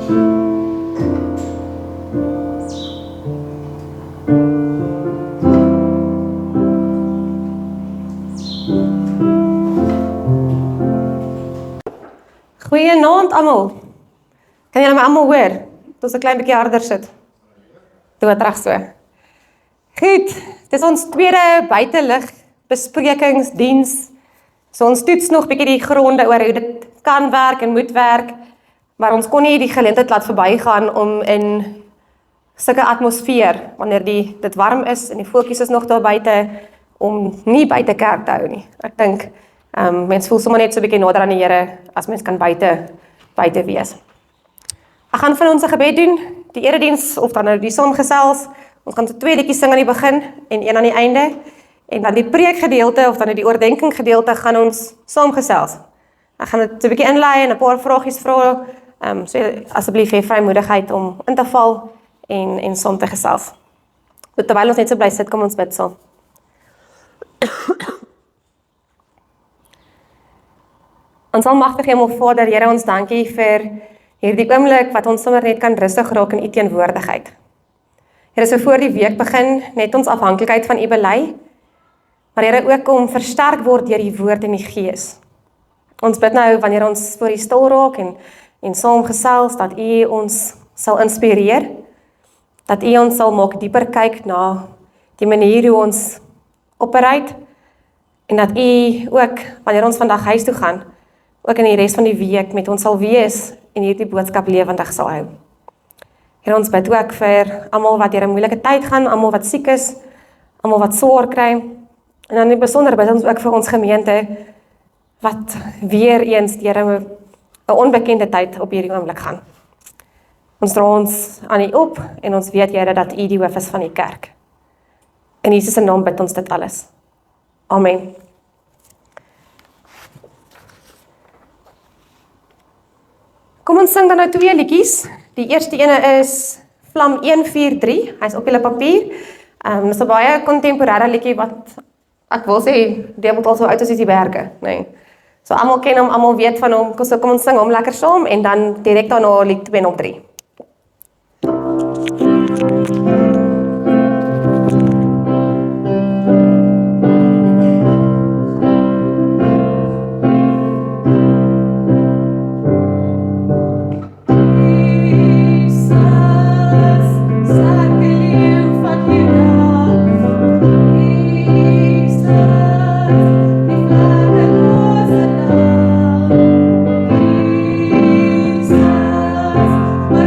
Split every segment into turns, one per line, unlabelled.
Goeienaand almal. Kan julle my almal hoor? Dit is 'n klein bietjie harder sit. Doe wat reg so. Goed, dis ons tweede buitelug besprekingsdiens. So ons toets nog bietjie die gronde oor hoe dit kan werk en moet werk, maar ons kon nie die geleentheid laat verbygaan om in sulke atmosfeer, wanneer dit warm is en die voeltjies is nog daar buite, om nie buite kerk te hou nie. Ek dink mens voel sommer net so 'n bietjie nader aan die Here as mens kan buite wees. Ek gaan vir ons 'n gebed doen, die erediens of dan nou die saamgesels. Ons gaan so 2 liedjies sing aan die begin en 1 aan die einde. En dan die preekgedeelte of dan die oordenking gedeelte gaan ons saamgesels. Ek gaan dit so 'n bietjie inlei en 'n paar vragies vra. So asseblief hê vrymoedigheid om in te val en saam te gesels. Terwyl ons net so bly sit, kom ons bid saam. Ons almagtige Hemel Vader, Here, ons dankie vir hierdie oomblik wat ons sommer net kan rustig raak in U teenwoordigheid. Here, so voor die week begin, net ons afhanklikheid van U bely, maar Here ook om versterk word deur die woord en die gees. Ons bid nou wanneer ons voor U stil raak en saam gesels, dat U ons sal inspireer, dat U ons sal maak dieper kyk na die manier hoe ons operate, en dat U ook, wanneer ons vandag huis toe gaan, ook in die res van die week met ons sal wees en hierdie boodskap lewendig sal hou. Here, ons bid ook vir almal wat deur 'n moeilike tyd gaan, almal wat siek is, almal wat swaar kry, en dan in besonder bid ons ook vir ons gemeente, wat weer eens deur 'n onbekende tyd op hierdie oomblik gaan. Ons dra ons aan U op, en ons weet, Here, dat U die hoof is van die kerk. In Jesus se naam bid ons dit alles. Amen. Kom ons sing dan nou 2 liedjies. Die eerste ene is Vlam 143, hy is op julle papier. Dit is 'n baie kontemporêre liedjie wat, ek wil sê, die moet al so oud as die berge, nee. So almal ken hom, almal weet van hom, so kom ons sing hom lekker saam, en dan direk daarna lied 2 of 3.
Maar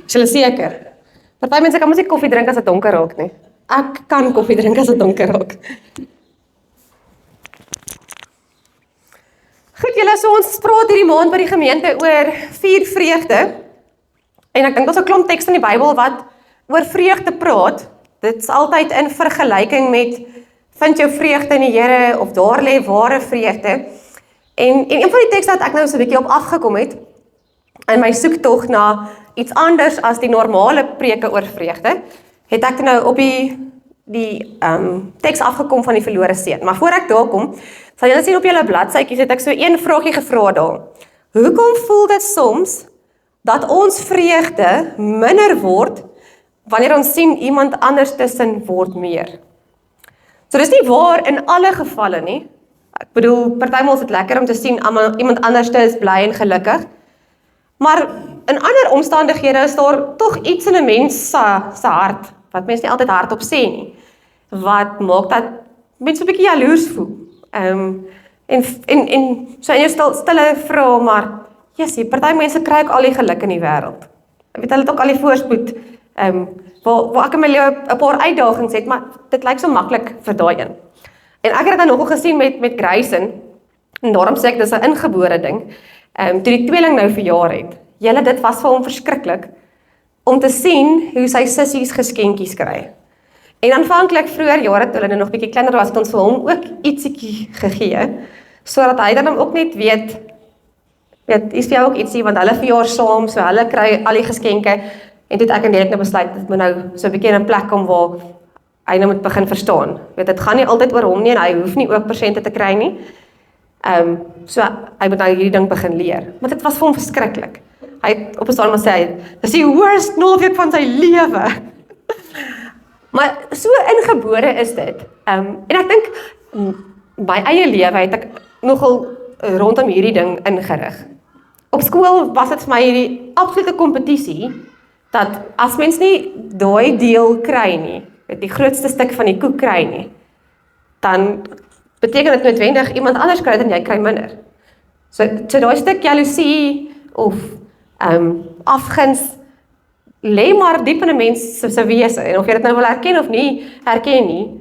Is julle seker? Party mense kan mos nie koffie drink as dit donker raak nie. Ek kan koffie drink as dit donker raak. Goed julle, so ons praat hierdie maand by die gemeente oor 4 vreugde. En ek dink daar's 'n klomp tekste in die Bybel wat oor vreugde praat. Dit is altyd in vergelyking met vind jou vreugde in die Here of daar lê ware vreugde. En een van die tekste wat ek nou so 'n bietjie op afgekom het in my soektog na iets anders as die normale preke oor vreugde, het ek nou op die teks afgekom van die verlore seun. Maar voor ek daar kom, sal julle sien op julle bladsytjies het ek so een vraagie gevra daar. Hoekom voel dit soms dat ons vreugde minder word wanneer ons sien iemand anders tussen word meer? So dis nie waar in alle gevalle nie. Ek bedoel, partymal is dit lekker om te sien iemand anders is bly en gelukkig. Maar in ander omstandighede is daar tog iets in 'n mens se hart wat mense nie altyd hardop sê nie. Wat maak dat mense 'n bietjie jaloers voel. En so in jou stille vra maar, jessie, party mense kry ook al die geluk in die wêreld. Ek weet hulle het ook al die voorspoed waar ek in my lewe 'n paar uitdagings het, maar dit lyk so maklik vir daai een. En ek het dit nogal gesien met Grayson, en daarom sê ek dis 'n ingebore ding. Toe die tweeling nou verjaar het. Julle, dit was vir hom verskriklik om te sien hoe sy sissies geskenkies kry. En aanvanklik vroeër jare toe hulle nog bietjie kleiner was, het ons vir hom ook ietsiekie gegee, sodat hy dan ook net weet, is vir jou ook ietsie, want hulle verjaar saam, so hulle kry al die geskenke. En toe het ek en Derek nou besluit, dit moet nou so 'n bietjie in 'n plek kom waar hy nou moet begin verstaan. Dit gaan nie altyd oor hom nie en hy hoef nie ook persente te kry nie. So hy moet nou hierdie ding begin leer. Maar dit was vir hom verskriklik. Hy het op 'n stadium gesê, dis die worst naweek van sy lewe. Maar so ingebore is dit. En ek dink my eie lewe het ek nogal rondom hierdie ding ingerig. Op skool was dit vir my hierdie absolute kompetisie dat as mens nie daai deel kry nie, die grootste stuk van die koek kry nie, dan beteken dit noodwendig iemand anders kry dit en jy kry minder. So daai stuk jaloesie of afguns lê maar diep in 'n mens se wese en of jy dit nou wil herken of nie herken nie,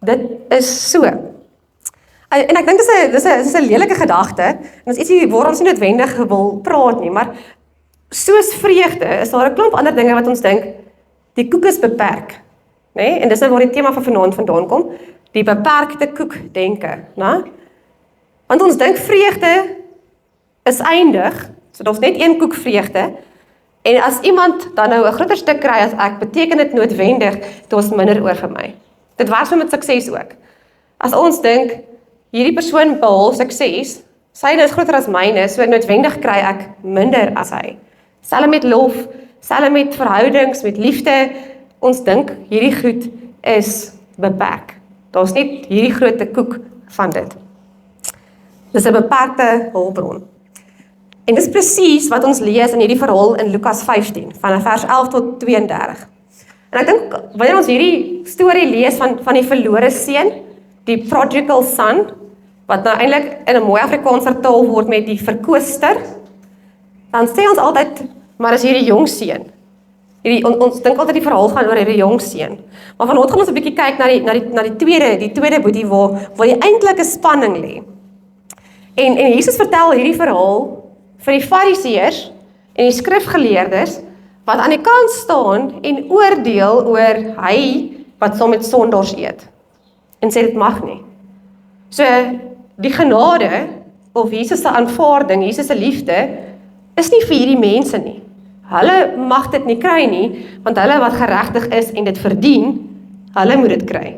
dit is so. En ek dink dis 'n lelike gedagte en dis ietsie waar ons nie noodwendig wil praat nie, maar soos vreugde is daar 'n klomp ander dinge wat ons dink die koek is beperk, nê? En dis nou waar die tema van vanaand vandaan kom, die beperkte koek denke, né? Want ons dink vreugde is eindig, so daar's net een koek vreugde. En as iemand dan nou 'n groter stuk kry as ek, beteken dit noodwendig daar's minder oor vir my. Dit was so met sukses ook. As ons dink hierdie persoon behaal sukses, syne is groter as myne, so noodwendig kry ek minder as hy. Selfs met lof, selfs met verhoudings, met liefde, ons dink hierdie goed is beperk. Daar's net hierdie groot koek van dit. Dis 'n beperkte hulpbron. En dis presies wat ons lees in hierdie verhaal in Lukas 15, van vers 11 tot 32. En ek dink, wanneer ons hierdie storie lees van die verlore seun, die prodigal son, wat nou eintlik in 'n mooi Afrikaans vertaal word met die verkwiste, dan sê ons altyd, maar is hierdie jong seun. Ons dink altyd die verhaal gaan oor hierdie jong seun. Maar vanaand gaan ons 'n bietjie kyk na die tweede boetie waar die eintlike spanning lê. En Jesus vertel hierdie verhaal vir die fariseërs en die skrifgeleerdes wat aan die kant staan en oordeel oor hy wat saam met sondaars eet. En sê dit mag nie. So die genade of Jesus se aanvaarding, Jesus se liefde is nie vir hierdie mense nie. Hulle mag dit nie kry nie, want hulle wat geregtig is en dit verdien, hulle moet dit kry.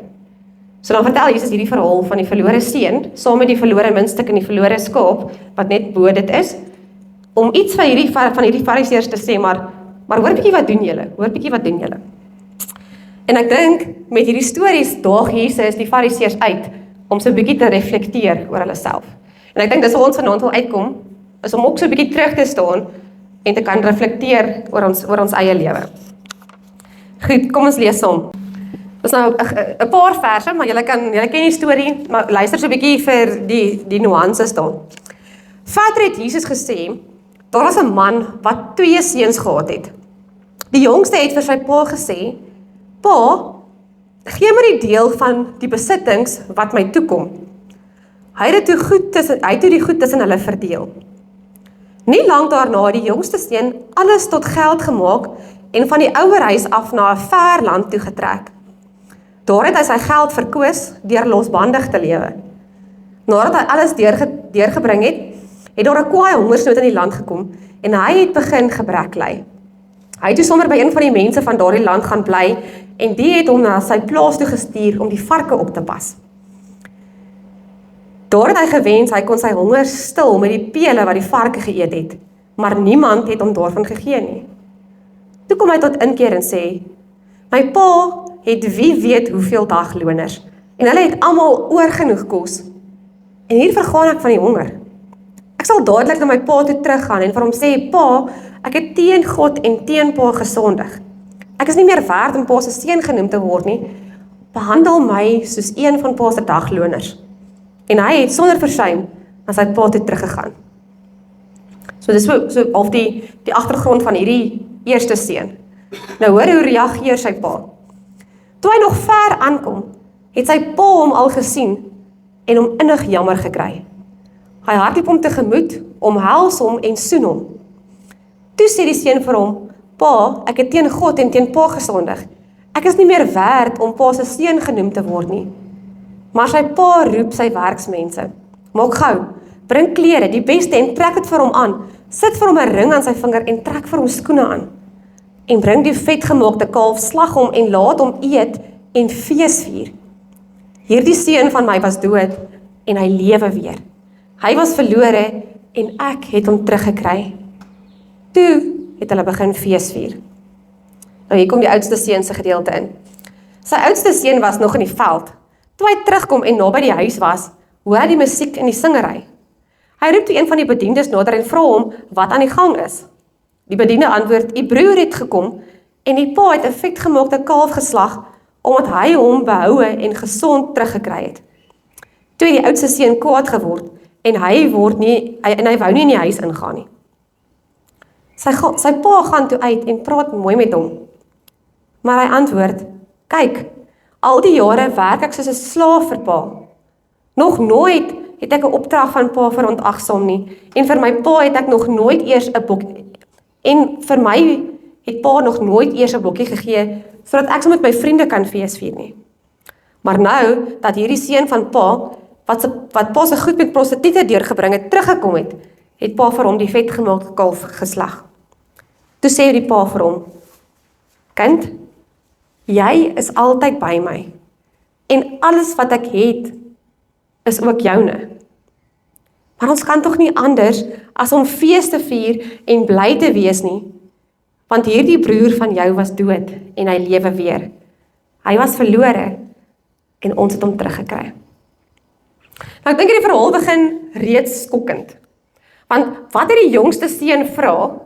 So dan vertel Jesus hierdie verhaal van die verlore seun, saam met die verlore muntstuk en die verlore skaap, wat net bo dit is, om iets van hierdie fariseërs te sê, maar hoor bietjie wat doen julle, hoor bietjie wat doen julle. En ek dink, met hierdie stories daag Jesus die fariseërs uit, om so 'n bietjie te reflekteer oor hulle self. En ek dink dis waar ons vanaand wil uitkom, is om ook so 'n bietjie terug te staan, en te kan reflekteer oor ons eie lewe. Goed, kom ons lees saam. Dis nou 'n paar verse, maar julle ken die storie, maar luister so 'n bietjie vir die nuances daar. Verder het Jesus gesê, daar was 'n man wat 2 seuns gehad het. Die jongste het vir sy pa gesê, "Pa, gee my die deel van die besittings wat my toekom." Hy het toe die goed tussen hulle verdeel. Nie lank daarna het die jongste seun alles tot geld gemaak en van die ouer huis af na 'n ver land toe getrek. Daar het hy sy geld verkoos deur losbandig te lewe. Nadat hy alles deurgebring het, het daar 'n kwaai hongersnood in die land gekom en hy het begin gebrek ly. Hy het toe sommer by een van die mense van daardie land gaan bly en die het hom na sy plaas toe gestuur om die varke op te pas. Daar het hy gewens hy kon sy honger stil met die pele wat die varke geëet het, maar niemand het hom daarvan gegee nie. Toe kom hy tot inkeer en sê, "My pa het wie weet hoeveel dagloners en hulle het almal oorgenoeg kos. En hier vergaan ek van die honger. Ek sal dadelik na my pa toe teruggaan en vir hom sê, Pa, ek het teen God en teen pa gesondig. Ek is nie meer werd om pa se seun genoem te word nie. Behandel my soos een van pa se dagloners." En hy het sonder versuim na sy pa toe teruggegaan. So dis so half die agtergrond van hierdie eerste seun. Nou hoor hoe reageer sy pa. Toe hy nog ver aankom, het sy pa hom al gesien en hom innig jammer gekry. Hy hardloop hom tegemoet, omhels hom en soen hom. Toe sê die seun vir hom, "Pa, ek het teen God en teen pa gesondig. Ek is nie meer werd om pa se seun genoem te word nie." Maar sy pa roep sy werksmense, "Maak gou, bring klere, die beste en trek dit vir hom aan. Sit vir hom 'n ring aan sy vinger en trek vir hom skoene aan. En bring die vetgemaakte kalf, slag hom en laat hom eet en feesvier. Hierdie seun van my was dood en hy lewe weer. Hy was verlore en ek het hom teruggekry." Toe het hulle begin feesvier. Nou hier kom die oudste seun se gedeelte in. Sy oudste seun was nog in die veld. Toe hy terugkom en naby die huis was, hoor hy die musiek en die singery. Hy roep toe een van die bediendes nader en vra hom wat aan die gang is. Die bediende antwoord, "U broer het gekom en die pa het 'n vetgemaakte kalf geslag omdat hy hom behoue en gesond teruggekry het." Toe het die oudste seun kwaad geword en hy wou nie in die huis ingaan nie. Sy pa gaan toe uit en praat mooi met hom. Maar hy antwoord, "Kyk, al die jare werk ek soos 'n slaaf vir pa. Nog nooit het ek 'n opdrag van pa verontagsaam nie en vir my pa het ek nog nooit eers 'n bokkie gegee sodat ek so met my vriende kan feesvier nie. Maar nou dat hierdie seun van pa wat pa se goed met prostituie deurgebring het teruggekom het pa vir hom die vetgemaakte kalf geslag." Toe sê die pa vir hom, "Kind, jy is altyd by my en alles wat ek het is ook joune. Maar ons kan tog nie anders as om fees te vier en bly te wees nie, want hierdie broer van jou was dood en hy lewe weer. Hy was verlore en ons het hom teruggekry." Nou ek dink die verhaal begin reeds skokkend. Want wat het die jongste seun vra,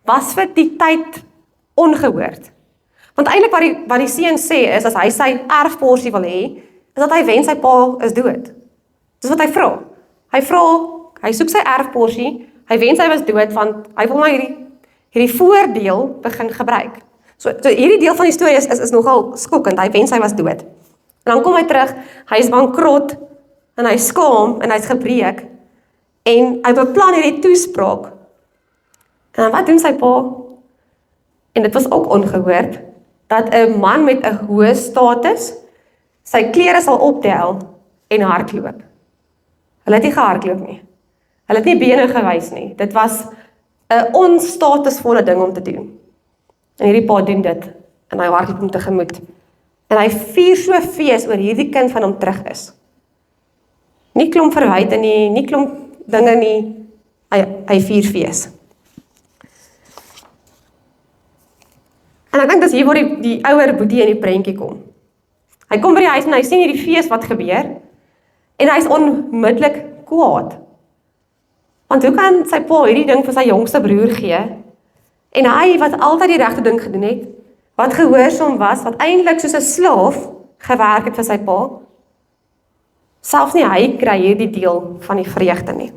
was vir die tyd ongehoord. Want eintlik wat die seun sê is, as hy sy erfporsie wil hê, is dat hy wens sy pa is dood. Dis wat hy vra. Hy soek sy erfporsie, hy wens hy was dood, want hy wil nou hierdie voordeel begin gebruik. So hierdie deel van die storie is nogal skokkend, hy wens hy was dood. En dan kom hy terug, hy is bankrot, en hy skaam, en hy's gebreek, en hy beplan hierdie toespraak. En dan wat doen sy pa? En dit was ook ongehoord, dat 'n man met 'n hoë status sy klere sal optel en hardloop. Hulle het nie gehardloop nie. Hulle het nie bene gewys nie. Dit was 'n onstatusvolle ding om te doen. En hierdie pa doen dit, en hy hardloop hom tegemoet. En hy vier so fees oor hierdie kind van hom terug is. Nie klomp verwyte nie klomp dinge nie, hy vier fees. En ek dink dis hier waar die ouer boetie in die prentjie kom. Hy kom by die huis en hy sien hierdie fees wat gebeur, en hy is onmiddellik kwaad. Want hoe kan sy pa hierdie ding vir sy jongste broer gee, en hy wat altyd die regte ding gedoen het, wat gehoorsaam was, wat eintlik soos 'n slaaf gewerk het vir sy pa, selfs nie hy kry hierdie deel van die vreugde nie.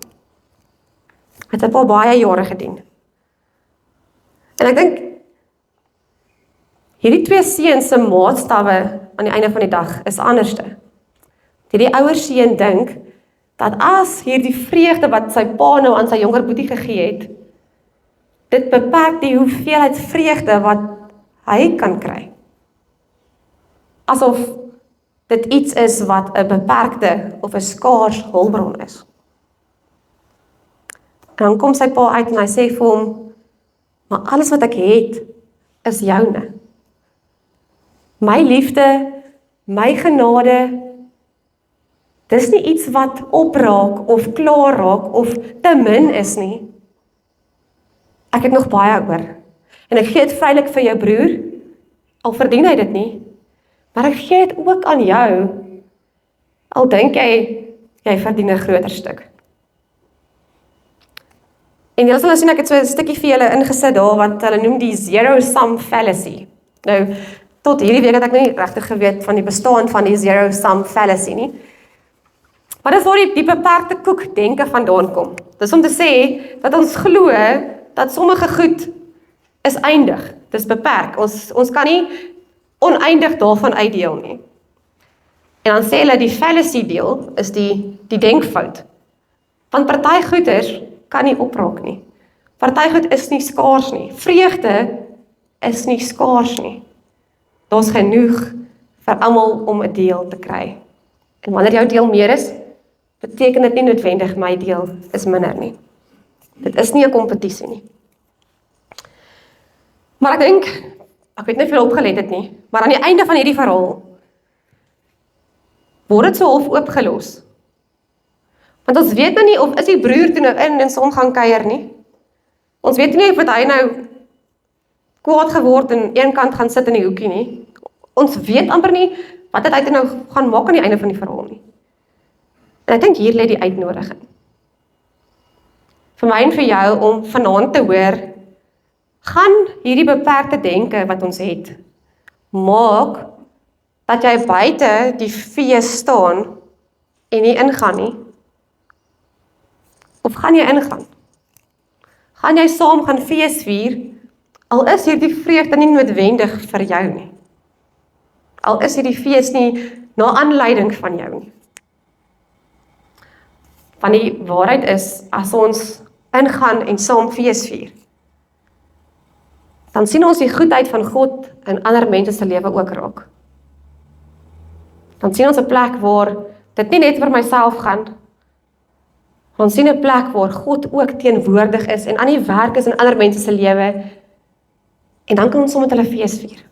Het sy pa baie jare gedien. En ek dink, Hierdie twee seuns se maatstawwe aan die einde van die dag is anderste. Die ouer seun dink dat as hierdie vreugde wat sy pa nou aan sy jonger boetie gegee het, dit beperk die hoeveelheid vreugde wat hy kan kry. Asof dit iets is wat 'n beperkte of 'n skaars hulpbron is. En dan kom sy pa uit en hy sê vir hom, maar alles wat ek het, is joune. My liefde, my genade, dis nie iets wat opraak of klaar raak of te min is nie. Ek het nog baie oor. En ek gee dit vrylik vir jou broer, al verdien hy dit nie, maar ek gee dit ook aan jou, al dink jy verdien 'n groter stuk. En julle sal sien ek het so 'n stukkie vir julle ingesit daar wat hulle noem die zero-sum fallacy. Nou, tot hierdie week het ek nie regtig geweet van die bestaan van die zero-sum fallacy nie. Maar dis waar die beperkte koek denke vandaan kom. Dis om te sê dat ons glo dat sommige goed is eindig. Dis beperk. Ons kan nie oneindig daarvan uitdeel nie. En dan sê hulle die fallacy deel is die denkfout. Want party goeders kan nie opraak nie. Party goed is nie skaars nie. Vreugde is nie skaars nie. Daar's genoeg vir almal om 'n deel te kry. En wanneer jou deel meer is, beteken dit nie noodwendig my deel is minder nie. Dit is nie 'n kompetisie nie. Maar ek dink, ek weet nie of julle opgelet het nie, maar aan die einde van hierdie verhaal word dit so half oopgelos. Want ons weet nou nie of is die broer toe nou in en saam gaan kuier nie. Ons weet nie of hy nou kwaad geword en een kant gaan sit in die hoekie nie. Ons weet amper nie wat het hy toe nou gaan maak aan die einde van die verhaal nie. En ek dink hier lê die uitnodiging. Vir my en vir jou om vanaand te hoor, gaan hierdie beperkte denke wat ons het, maak dat jy buite die fees staan en nie ingaan nie. Of gaan jy ingaan? Gaan jy saam gaan fees vier, al is hierdie vreugde nie noodwendig vir jou nie. Al is hierdie fees nie na aanleiding van jou nie. Want die waarheid is, as ons ingaan en saam fees vier, dan sien ons die goedheid van God in ander mense se lewe ook raak. Dan sien ons 'n plek waar dit nie net vir myself gaan. Ons sien 'n plek waar God ook teenwoordig is en aan die werk is in ander mense se lewe. En dan kan ons saam met hulle fees vier.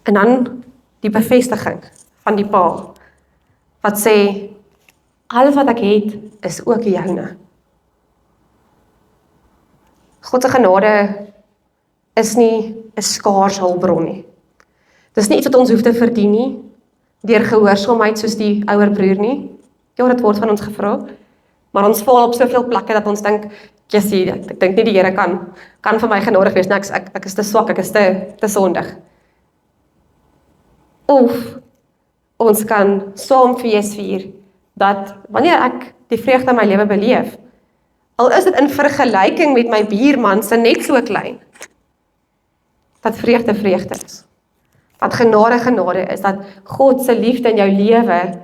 En dan die bevestiging van die pa wat sê, alles wat ek het is ook joune. God se genade is nie 'n skaars hulpbron nie. Dis nie iets wat ons hoef te verdien nie, deur gehoorsaamheid soos die ouer broer nie. Ja, dit word van ons gevra, maar ons val op soveel plekke dat ons dink, Jessie, ek dink nie die Here kan vir my genadig wees nie, ek is te swak, ek is te sondig. Of ons kan saam fees vier, dat wanneer ek die vreugde in my lewe beleef, al is dit in vergelyking met my buurman se net so klein, dat vreugde is. Dat genade is, dat God se liefde in jou lewe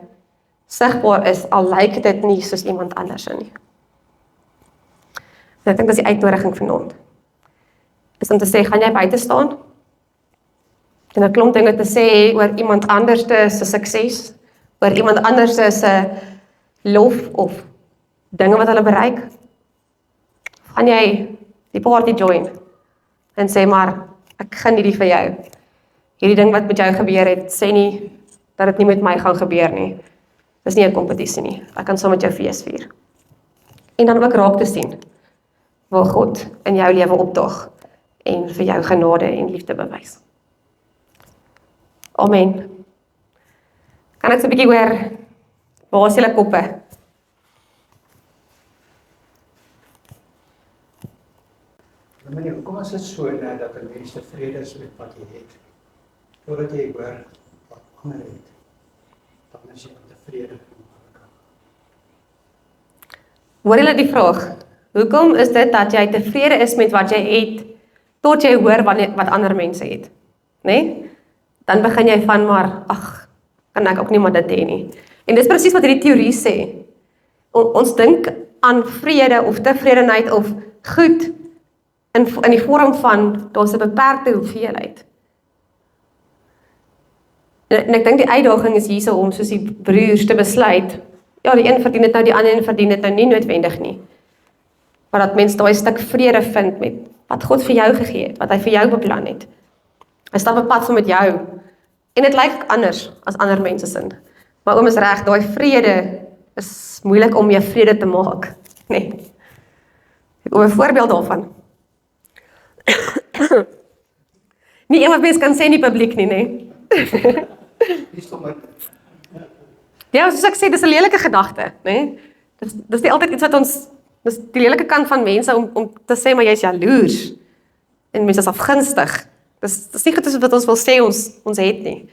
sigbaar is, al lyk dit nie soos iemand anders nie. En ek dink dis die uitnodiging vanaand. Is om te sê, gaan jy buite staan? En 'n klomp dinge te sê oor iemand anders se sukses, oor iemand anders se lof of dinge wat hulle bereik? Gaan jy die party join en sê maar, ek gun hierdie vir jou. Hierdie ding wat met jou gebeur het, sê nie dat dit nie met my gaan gebeur nie. Dis nie 'n kompetisie nie. Ek kan saam met jou fees vier. En dan ook raak te sien waar God in jou lewe opdaag en vir jou genade en liefde bewys. Amen. Kan ek so 'n bietjie hoor, waar is julle koppe?
Meneer, kom as dit so dat 'n mens tevrede is met wat jy het. Voordat jy hoor wat ander het, dan is jy tevrede.
Hoor julle die vraag? Hoekom is dit dat jy tevrede is met wat jy het, tot jy hoor wat ander mense het, né? Dan begin jy van maar, ag, kan ek ook nie maar dit hê nie. En dis presies wat hierdie teorie sê. Ons dink aan vrede of tevredenheid of goed in die vorm van daar's 'n beperkte hoeveelheid. En ek dink die uitdaging is hierso om soos die broers te besluit, ja, die een verdien dit nou, die ander een verdien dit nou nie noodwendig nie. Maar dat mens daai stuk vrede vind met wat God vir jou gegee het, wat hy vir jou beplan het. Hy stap 'n pad saam met jou. En dit lyk anders as ander mense sin. Maar oom is reg, daai vrede is moeilik om jou vrede te maak. Nee. Ek het 'n voorbeeld daarvan. Nie een wat mens kan sê in die publiek nie, nee. Ja, soos ek sê, dis 'n lelike gedagte, né? Dis nie altyd iets wat ons, dis die lelike kant van mense om te sê maar jy's jaloers en mense is afgunstig. Dis nie goed wat ons wil sê ons het nie.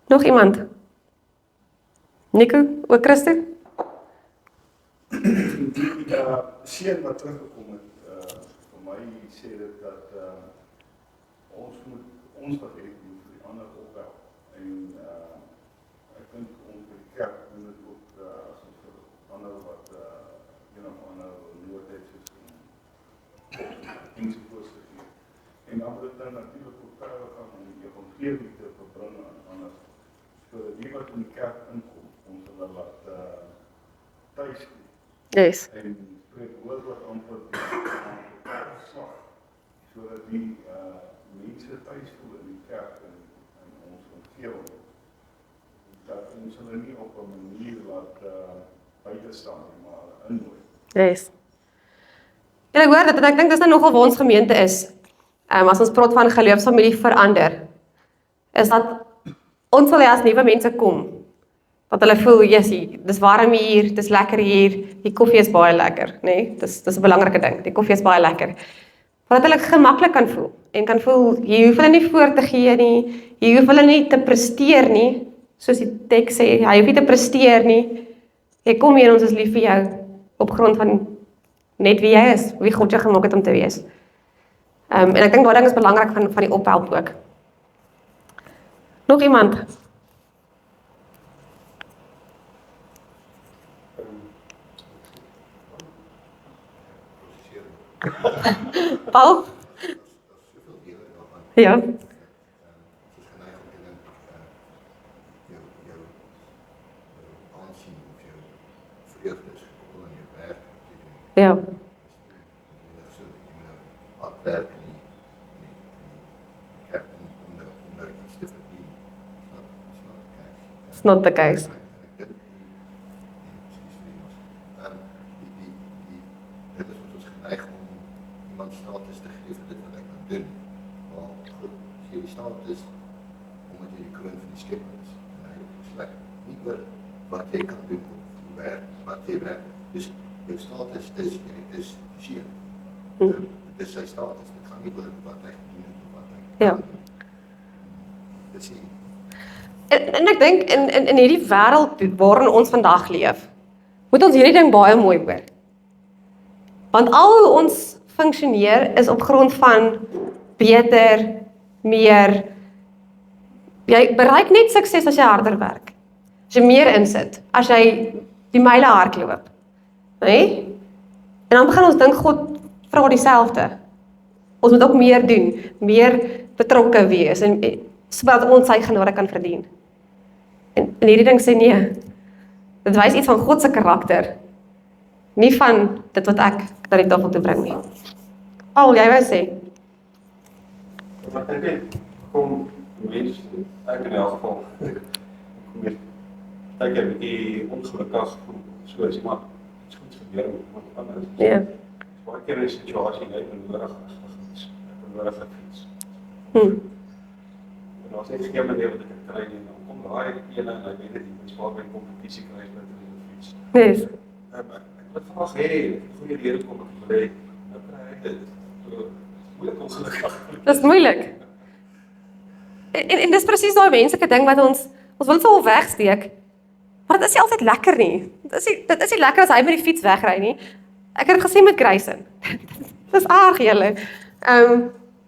Nog iemand? Nico, ook Christo?
Die seun wat teruggekom het, vir my sê dit dat ons wat het vir die ander opbou. En ek dink ons by die kerk doen dit ook as ons vir ander wat ander nood het soos ensovoorts te gee. En dan moet dit dan natuurlik ook verder gaan om die evangelie te verbring aan ander. Sodat die wat in die kerk inkom, ons hulle laat tuis doen.
Yes.
En spreek woord wat antwoord op slag, sodat die mense thuis voel in die kerk en ons omgewing, dat ons hulle nie op 'n manier laat buite staan, maar innooi.
Yes. En ek hoor dit, en ek dink dis nou nogal waar ons gemeente is, as ons praat van geloofsfamilie verander, is dat ons wil hê as nuwe mense kom, dat hulle voel, jessie, dis warm hier, dis lekker hier, die koffie is baie lekker, nee, dis 'n belangrike ding, die koffie is baie lekker. Maar dat hulle gemaklik kan voel, en kan voel, jy hoef hulle nie voor te gee nie, jy hoef hulle nie te presteer nie, soos die teks sê, jy hoef nie te presteer nie, jy kom hier en ons is lief vir jou, op grond van net wie jy is, wie God jou gemaak het om te wees. En ek dink daai ding is belangrik van die ophelp ook. Nog iemand? Paul? Ja. Ja. It's not the case.
Dit is wat ons geneig om iemand status te gee vir dit wat ek kan doen. Maar goed, as jy die status, omdat jy die kroon van die skepper is, en hy besluit nie oor wat jy kan doen, of werk, wat jy werk. Dus jou status is seun. Dit is sy status, dit gaan nie oor wat hy doen of wat hy kan doen. Dit is nie.
En ek dink, in hierdie wêreld waarin ons vandag leef, moet ons hierdie ding baie mooi hoor. Want al hoe ons funksioneer is op grond van beter, meer. Jy bereik net sukses as jy harder werk. As jy meer insit, as jy die myle hardloop. Nee? En dan begin ons dink God vra dieselfde. Ons moet ook meer doen, meer betrokke wees en sodat ons sy genade kan verdien. En hierdie ding sê nee. Dit wys iets van God se karakter. Nie van dit wat ek na die tafel toe bring nie. Paul, jy wou sê?
Maar ek dink, kom mense, ek in elk geval, kom hier, ek het 'n bietjie ongelukkig voel, so is maar, iets goeds gebeur met iemand anders.
Ja.
Baie keer in 'n situasie, jy benodig iets. En als ek geen manier wat ek kry nie, dan kom daai ene en hy weet dit, die spaar by kompetisie kry met iets.
Yes.
Ek wil graag hê, goeie lede kom ek wil hê, nou kry ek dit. So, moeilik ongelukkig.
Dit is moeilik. En dis presies daai menslike ding wat ons wil dit al wegsteek. Maar dit is nie altyd lekker nie. Dit is nie lekker as hy met die fiets wegry nie. Ek het dit gesien met Grayson. Dis erg julle.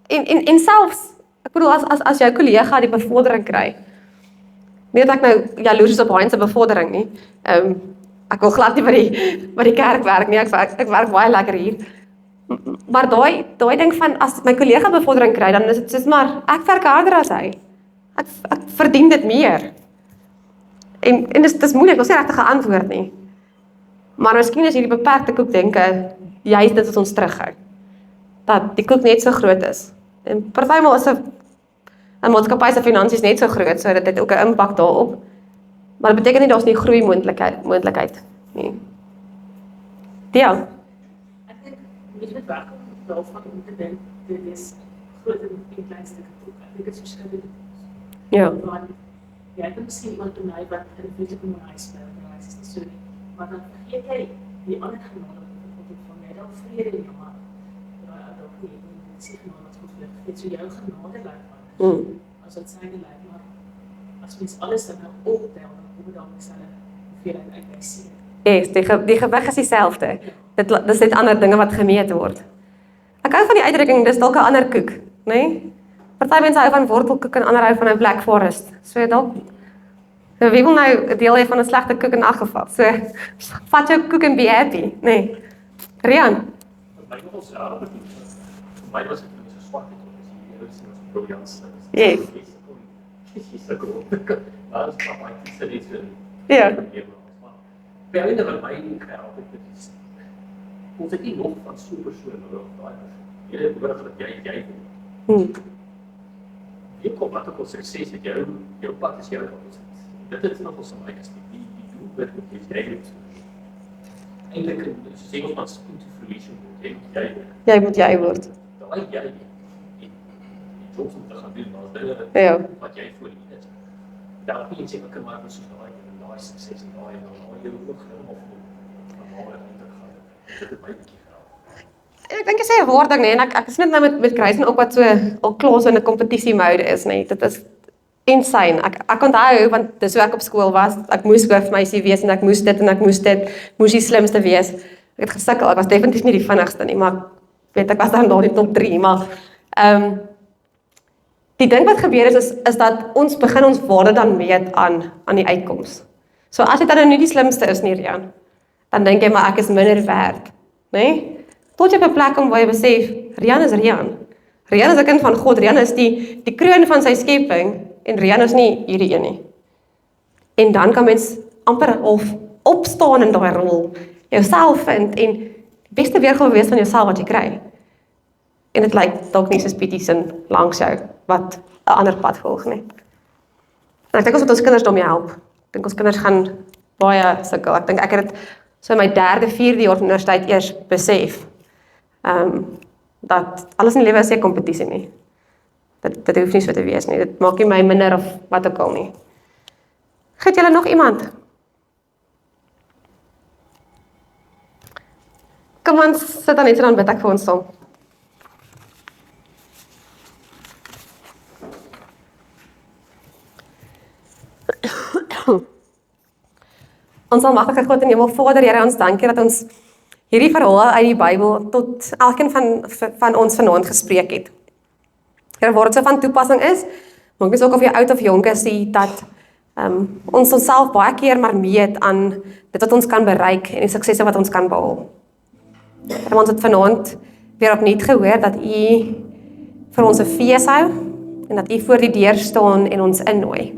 En selfs, ek bedoel as jou kollega die bevordering kry, nie dat ek nou jaloers is op Hein se bevordering nie. Ek wil glad nie by die kerk werk nie, ek werk baie lekker hier. Maar daai ding van as my kollega bevordering kry, dan is dit soos maar ek werk harder as hy. Ek verdien dit meer. En dis moeilik, ons sê regtig 'n antwoord nie. Maar miskien is hierdie beperkte koek denke, juist dit wat ons terughou. Dat die koek net so groot is. En partymal is 'n maatskappy se finansies net so groot, so dit het ook 'n impak daarop. Maar dit beteken nie daar's nie groei moontlikheid nie. Ja.
Ek dink weet dit werk om daarvan om te dink dit is groot en klein stukke koek. Ek dink dit is verskillend.
Ja.
Want jy het miskien iemand by my wat in 'n fisiese huis bly, is dit so nie. Maar dan vergeet jy die ander genade van jy dalk vrede in jou hart. Ja, dalk nie die genade wat God vir jou gee. So jou genade lyk maar. As dit syne lyk maar as mens alles dan nou optel, dan kom dit dan dieselfde hoeveelheid uit by sien.
Yes, die gewig is dieselfde. Dis net ander dinge wat gemeet word. Ek hou van die uitdrukking, dis dalk 'n ander koek, né? Party mense hou van wortelkoek en ander hou van 'n Black Forest. So dalk wie wil nou 'n deel hê van 'n slegte koek in elk geval? So vat jou koek en be happy, né? Rian,
My was my was ek so swak het as jy is briljant.
Yes.
Dis so goed. Maar as maar ek sê dit so.
Ja.
By einde van my gehelp het dit is. Ons het nie nog van so 'n persoon nodig daai. Jy het nodig dat jy jy kom wat ook sukses het jou pad is jou pad. Dit is nog ons my is die doel wat jy het. Eintlik is dit ons punt van fruition
jy moet jy word.
daai jy die jobs om te gaan doen, maar dinge
Ja.
wat jy voor die is. Daar kan jy sê ek kan maar soos daai sukses en daai jy ook helemaal van waar dit gaan. Dit het my bietjie gehelp.
Ek dink jy sê 'n woording nee en ek is net nou met Kruisen ook wat so al klaar so in 'n kompetisie mode is nee. Dit is insane. Ek onthou want dis hoe ek op skool was. Ek moes hoofmeisie wees en ek moes dit en ek moes die slimste wees. Ek het gesukkel. Ek was definitief nie die vinnigste nie, maar weet ek was dan daar in die top 3, maar die ding wat gebeur is dat ons begin ons waarde dan meet aan die uitkoms. So as jy dan nie die slimste is nie, Rian, dan dink jy maar ek is minder werd, né? Tot jy op 'n plek kom waar jy besef, Rian is Rian. Rian is 'n kind van God, Rian is die kroon van sy skepping en Rian is nie hierdie een nie. En dan kan mens amper of opstaan in daai rol, jouself vind en die beste weergawe wees van jouself wat jy kry. En dit lyk dalk nie soos Pietiesin langs jou wat 'n ander pad volg nie. En ek dink ons moet ons kinders daarmee help. Ek dink ons kinders gaan baie sukkel. Ek dink ek het dit so in my 3de, 4de jaar van universiteit eers besef. Dat alles in die lewe is nie 'n kompetisie nie. Dit hoef nie so te wees nie. Dit maak nie my minder of wat ook al nie. Giet julle nog iemand? Kom ons sit dan net dan bid ek vir ons saam. Ons almagtige God en Hemel Vader, Here, ons dankie dat ons hierdie verhaal uit die Bybel tot elkeen van ons vanaand gespreek het. Here, waar dit so van toepassing is, maak nie ook of jy oud of jonk is, dat ons onsself baie keer maar meet aan dit wat ons kan bereik en die suksesse wat ons kan behaal. Here, ons het vanaand weer opnuut gehoor dat U vir ons 'n fees hou en dat U voor die deur staan en ons innooi.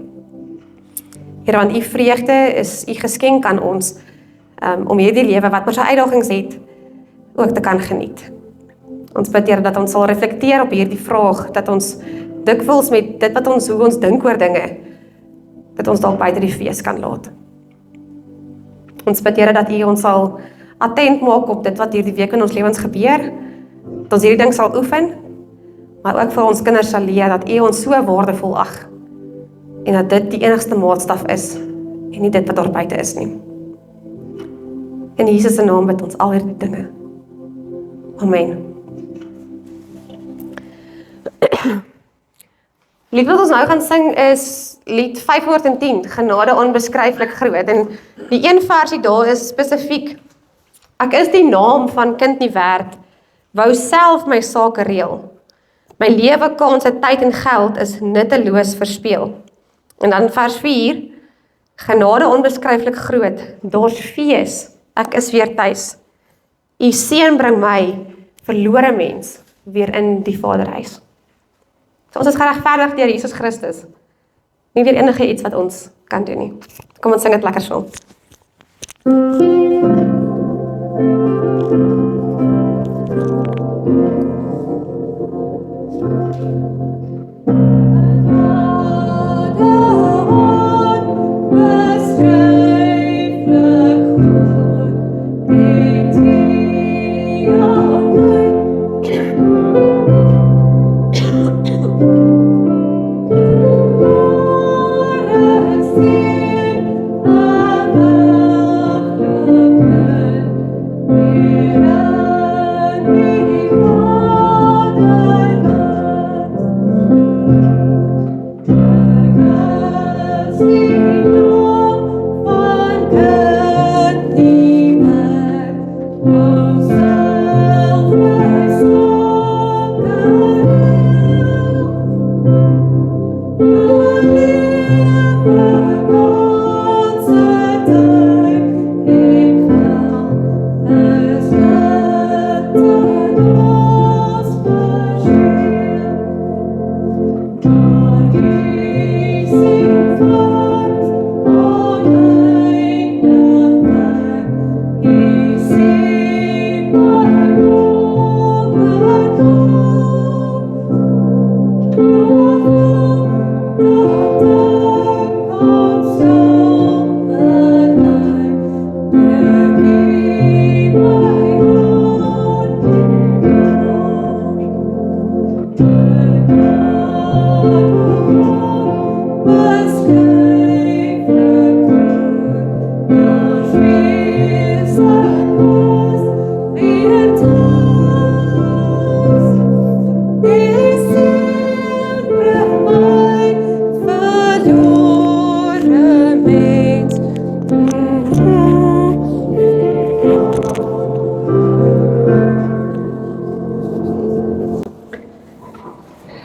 Here, want U vreugde is U geskenk aan ons om hierdie lewe wat maar sy uitdagings het, ook te kan geniet. Ons bid Here dat ons sal reflekteer op hierdie vraag, dat ons dikwels met dit wat ons, hoe ons dink oor dinge, dat ons dalk buite die fees kan laat. Ons bid Here dat U ons sal attent maak op dit wat hierdie week in ons lewens gebeur, dat ons hierdie ding sal oefen, maar ook vir ons kinders sal leer dat U ons so waardevol ag, en dat dit die enigste maatstaf is, en nie dit wat daar buite is nie. In Jesus se naam bid ons al hierdie dinge. Amen. Lied wat ons nou gaan sing is lied 510, Genade onbeskryflik groot. En die een versie daar is spesifiek, ek is die naam van kind nie werd, wou self my sake reël. My lewe, kanse, tyd en geld is nutteloos verspeel. En dan vers 4, genade onbeskryflik groot, dors fees, ek is weer tuis. U seun bring my, verlore mens, weer in die Vaderhuis. So ons is geregverdig deur Jesus Christus. Nie weer enige iets wat ons kan doen nie. Kom ons sing dit lekker saam.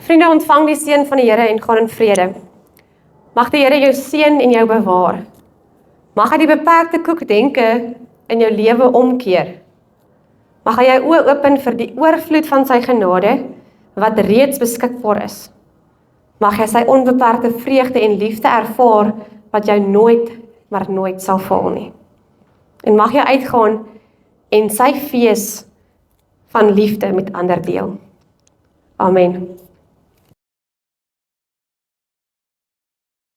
Vriende, ontvang die seën van die Here en gaan in vrede. Mag die Here jou seën en jou bewaar. Mag hy die beperkte koekdenke in jou lewe omkeer. Mag hy jou oë open vir die oorvloed van sy genade wat reeds beskikbaar is. Mag jy sy onbeperkte vreugde en liefde ervaar wat jou nooit, maar nooit sal faal nie. En mag jy uitgaan en sy fees van liefde met ander deel. Amen.